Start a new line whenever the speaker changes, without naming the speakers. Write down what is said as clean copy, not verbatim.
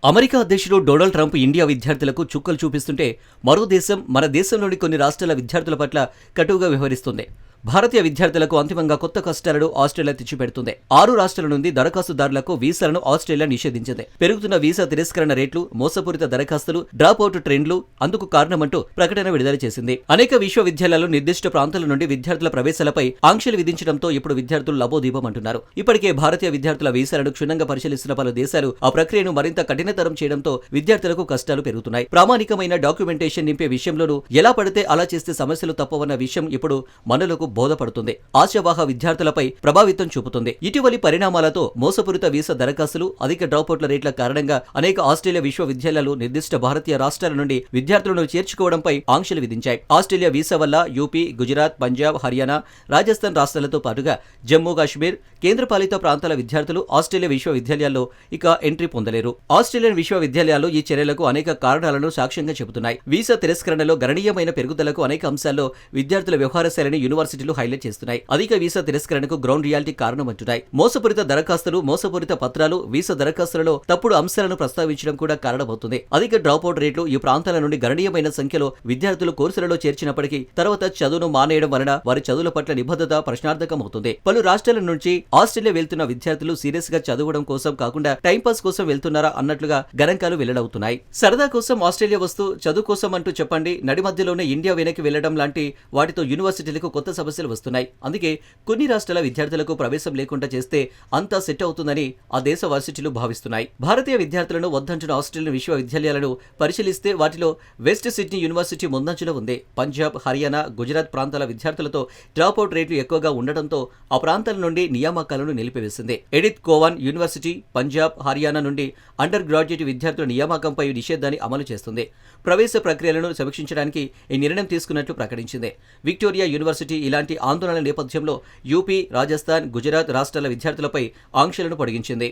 America అధ్యక్షుడు Donald Trump India విద్యార్థులకు చుక్కలు చూపిస్తుంటే మరో దేశం మన దేశంలోని కొన్ని రాష్ట్రాల విద్యార్థుల పట్ల కటువుగా వ్యవహరిస్తుంది. భారతీయ విద్యార్థులకు అంతిమంగా కొత్త కష్టాలను ఆస్ట్రేలియా తెచ్చిపెడుతుంది. 6 రాష్ట్రాల నుండి దరఖాస్తుదారులకు వీసాలను ఆస్ట్రేలియా నిషేధించింది. పెరుగుతున్న వీసా తిరస్కరణ రేట్లు, మోసపూరిత దరఖాస్తులు, డ్రాప్ అవుట్ ట్రెండ్లు అందుకు కారణమంటూ ప్రకటన విడుదల చేసింది. అనేక విశ్వవిద్యాలయాలు నిర్దిష్ట ప్రాంతాల నుండి విద్యార్థుల ప్రవేశాలపై ఆంక్షలు విధించడంతో ఇప్పుడు విద్యార్థులు లబోదీపమంటున్నారు. ఇప్పటికే భారతీయ విద్యార్థుల వీసాలను క్షుణ్ణంగా పరిశీలిస్తున్న పలు దేశాలు ఆ ప్రక్రియను మరింత కఠినతరం చేయడంతో విద్యార్థులకు కష్టాలు పెరుగుతున్నాయి. ప్రామాణికమైన డాక్యుమెంటేషన్ నింపే విషయంలోనూ ఎలా పడితే అలా చేస్తే సమస్యలు తప్పవన్న విషయం ఇప్పుడు మనలకు బోధపడుతుంది. ఆశావాహ విద్యార్థులపై ప్రభావితం చూపుతుంది. ఇటీవలి పరిణామాలతో మోసపూరిత వీసా దరఖాస్తులు, అధిక డ్రాపౌట్ల రేట్ల కారణంగా అనేక ఆస్ట్రేలియా విశ్వవిద్యాలయాలు నిర్దిష్ట భారతీయ రాష్ట్రాల నుండి విద్యార్థులను చేర్చుకోవడంపై ఆంక్షలు విధించాయి. ఆస్ట్రేలియా వీసా వల్ల యూపీ, గుజరాత్, పంజాబ్, హర్యానా, రాజస్థాన్ రాష్ట్రాలతో పాటుగా జమ్మూ కాశ్మీర్, కేంద్రపాలిత ప్రాంతాల విద్యార్థులు ఆస్ట్రేలియా విశ్వవిద్యాలయాల్లో ఇక ఎంట్రీ పొందలేరు. ఆస్ట్రేలియన్ విశ్వవిద్యాలయాలు ఈ చర్యలకు అనేక కారణాలను సాక్ష్యంగా చెబుతున్నాయి. వీసా తిరస్కరణలో గణనీయమైన పెరుగుదలకు అనేక అంశాల్లో విద్యార్థుల వ్యవహార శైలిని యూనివర్సిటీలు హైలైట్ చేస్తున్నాయి. అధిక వీసా తిరస్కరణకు గ్రౌండ్ రియాలిటీ కారణమంటున్నాయి. మోసపూరిత దరఖాస్తులు, మోసపూరిత పత్రాలు, వీసా దరఖాస్తులలో తప్పుడు అంశాలను ప్రస్తావించడం కూడా కారణమవుతుంది. అధిక డ్రాపౌట్ రేట్లు ఈ ప్రాంతాల నుండి గణనీయమైన సంఖ్యలో విద్యార్థులు కోర్సులలో చేర్చినప్పటికీ తర్వాత చదువును మానేయడం వలన వారి చదువుల పట్ల నిబద్ధత ప్రశ్నార్థకమవుతుంది. పలు రాష్ట్రాల నుంచి ఆస్ట్రేలియా వెళ్తున్న విద్యార్థులు సీరియస్ గా చదవడం కోసం కాకుండా టైంపాస్ కోసం వెళ్తున్నారా అన్నట్లుగా గణాంకాలు వెల్లడవుతున్నాయి. సరదా కోసం ఆస్ట్రేలియా వస్తూ చదువు కోసం అంటూ చెప్పండి, నడి మధ్యలోనే ఇండియా వెనక్కి వెళ్లడం లాంటి వాటితో యూనివర్సిటీలకు కొత్త సమస్యలు వస్తున్నాయి. అందుకే కొన్ని రాష్ట్రాల విద్యార్థులకు ప్రవేశం లేకుండా చేస్తే అంతా సెట్ అవుతుందని ఆ దేశ వర్సిటీలు భావిస్తున్నాయి. భారతీయ విద్యార్థులను వద్దంటున్న ఆస్ట్రేలియన్ విశ్వవిద్యాలయాలను పరిశీలిస్తే వాటిలో వెస్ట్ సిడ్నీ యూనివర్సిటీ ముందంజలో ఉంది. పంజాబ్, హర్యానా, గుజరాత్ ప్రాంతాల విద్యార్థులతో డ్రాపౌట్ రేట్లు ఎక్కువగా ఉండడంతో ఆ ప్రాంతాల నుండి నియామకాలను నిలిపివేసింది. ఎడిత్ కోవాన్ యూనివర్సిటీ పంజాబ్, హర్యానా నుండి అండర్ గ్రాడ్యుయేట్ విద్యార్థుల నియామకంపై నిషేధాన్ని అమలు చేస్తుంది. ప్రవేశ ప్రక్రియలను సమీక్షించడానికి ఈ నిర్ణయం తీసుకున్నట్లు ప్రకటించింది. విక్టోరియా యూనివర్సిటీ ఇలాంటి ఆందోళనల నేపథ్యంలో యూపీ, రాజస్థాన్, గుజరాత్ రాష్ట్రాల విద్యార్థులపై ఆంక్షలను పొడిగించింది.